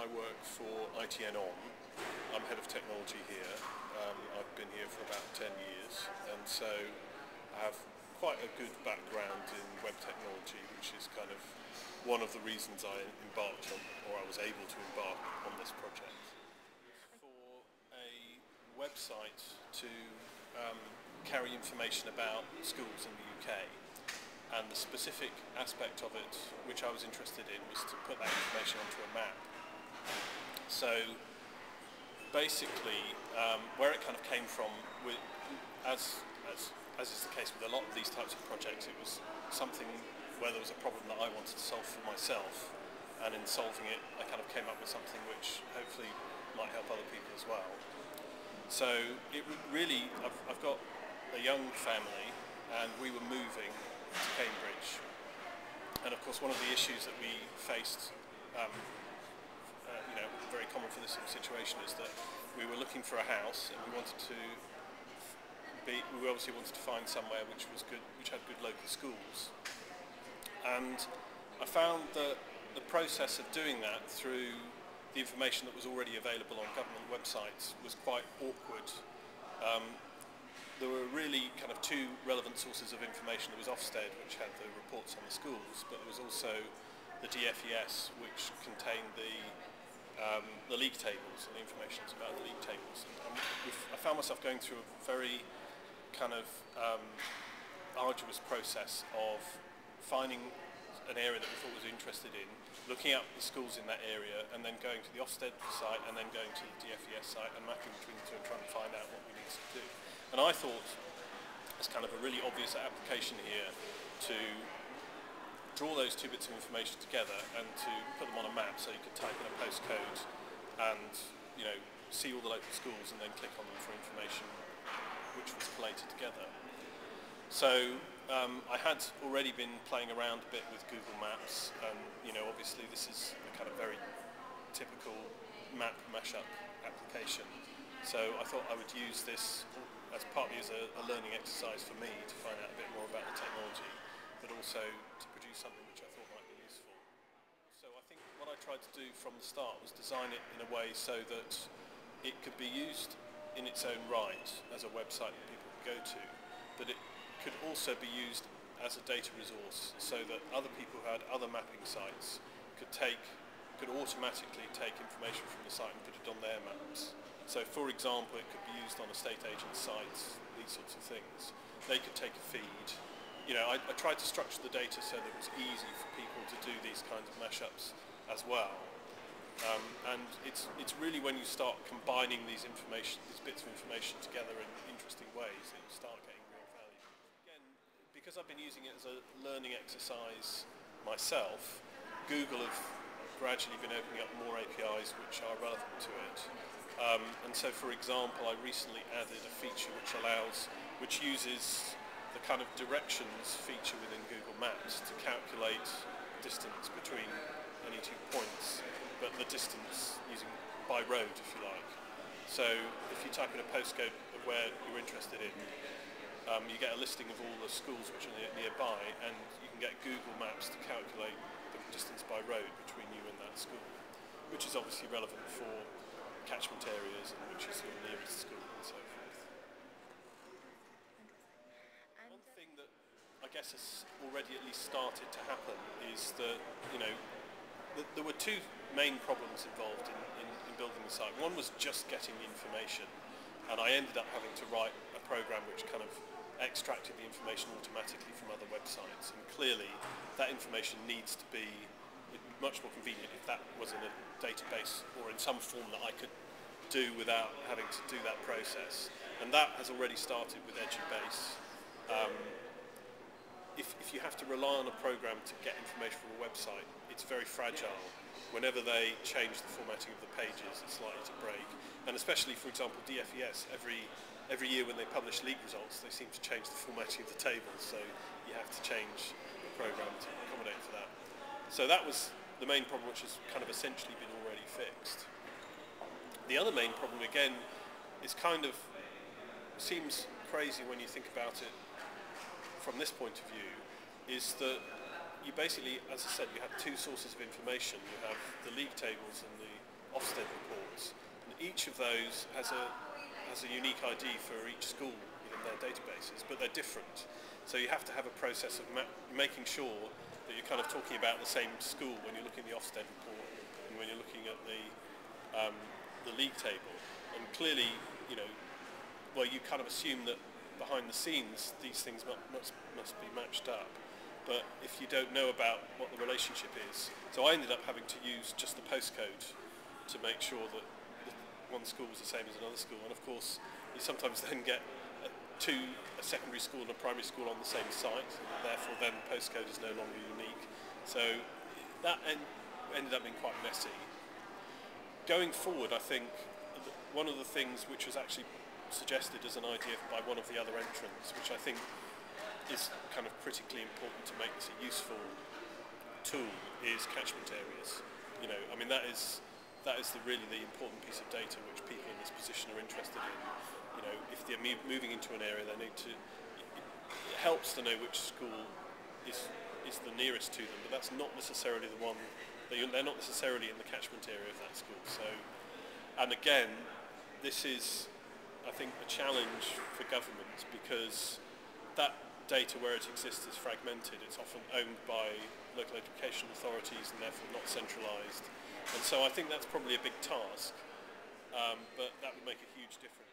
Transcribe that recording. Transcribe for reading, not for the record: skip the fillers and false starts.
I work for ITN On. I'm head of technology here. I've been here for about 10 years, and so I have quite a good background in web technology, which is kind of one of the reasons I embarked on, or I was able to embark on this project. For a website to carry information about schools in the UK, and the specific aspect of it which I was interested in was to put that information onto a map. So basically where it kind of came from, as is the case with a lot of these types of projects, it was something where there was a problem that I wanted to solve for myself, and in solving it I kind of came up with something which hopefully might help other people as well. So it really, I've got a young family and we were moving to Cambridge, and of course one of the issues that we faced, very common for this sort of situation, is that we were looking for a house and we obviously wanted to find somewhere which was good, which had good local schools. And I found that the process of doing that through the information that was already available on government websites was quite awkward. There were really kind of two relevant sources of information. There was Ofsted, which had the reports on the schools, but there was also the DFES, which contained the league tables and the information about the league tables. And I found myself going through a very kind of arduous process of finding an area that we thought was interested in, looking up the schools in that area, and then going to the Ofsted site and then going to the DFES site and mapping between the two and trying to find out what we needed to do. And I thought it's kind of a really obvious application here to draw those two bits of information together and to put them on a map, so you could type in a postcode and see all the local schools and then click on them for information which was collated together. So I had already been playing around a bit with Google Maps, and obviously this is a kind of very typical map mashup application. So I thought I would use this as partly as a learning exercise for me to find out a bit more about the technology, but also to produce something which I thought might be useful. So I think what I tried to do from the start was design it in a way so that it could be used in its own right as a website that people could go to, but it could also be used as a data resource so that other people who had other mapping sites could automatically take information from the site and put it on their maps. So for example, it could be used on estate agent sites, these sorts of things. They could take a feed. I tried to structure the data so that it was easy for people to do these kinds of mashups as well. And it's really when you start combining these bits of information together in interesting ways that you start getting real value. Again, because I've been using it as a learning exercise myself, Google have gradually been opening up more APIs which are relevant to it. And so, for example, I recently added a feature which uses the kind of directions feature within Google Maps to calculate distance between any two points, but the distance using by road, if you like. So if you type in a postcode of where you're interested in, you get a listing of all the schools which are nearby, and you can get Google Maps to calculate the distance by road between you and that school, which is obviously relevant for catchment areas and which is your nearest school and so forth. One thing that I guess has already at least started to happen is that there were two main problems involved in building the site. One was just getting the information, and I ended up having to write a program which kind of extracted the information automatically from other websites, and clearly that information needs to be much more convenient if that was in a database or in some form that I could do without having to do that process. And that has already started with EduBase. If you have to rely on a program to get information from a website, it's very fragile. Whenever they change the formatting of the pages, it's likely to break. And especially, for example, DFES, every year when they publish league results, they seem to change the formatting of the tables, so you have to change the program to accommodate for that. So that was the main problem, which has kind of essentially been already fixed. The other main problem, again, is seems crazy when you think about it from this point of view, is that you basically, as I said, you have two sources of information. You have the league tables and the Ofsted reports, and each of those has a unique ID for each school within their databases, but they're different. So you have to have a process of making sure that you're kind of talking about the same school when you're looking at the Ofsted report and when you're looking at the league table. And clearly, you know, well, you kind of assume that behind the scenes these things must be matched up. But if you don't know about what the relationship is, so I ended up having to use just the postcode to make sure that one school was the same as another school. And of course, you sometimes then get a secondary school and a primary school on the same site, and therefore then the postcode is no longer unique. So that ended up being quite messy. Going forward, I think one of the things which was actually suggested as an idea by one of the other entrants, which I think is kind of critically important to make this a useful tool, is catchment areas. You know, I mean, that is really the important piece of data which people in this position are interested in. You know, if they're moving into an area, they need to. It helps to know which school is the nearest to them, but that's not necessarily the one. They're not necessarily in the catchment area of that school. So, and again, this is, I think, a challenge for government, because that data, where it exists, is fragmented. It's often owned by local education authorities and therefore not centralised. And so I think that's probably a big task, but that would make a huge difference.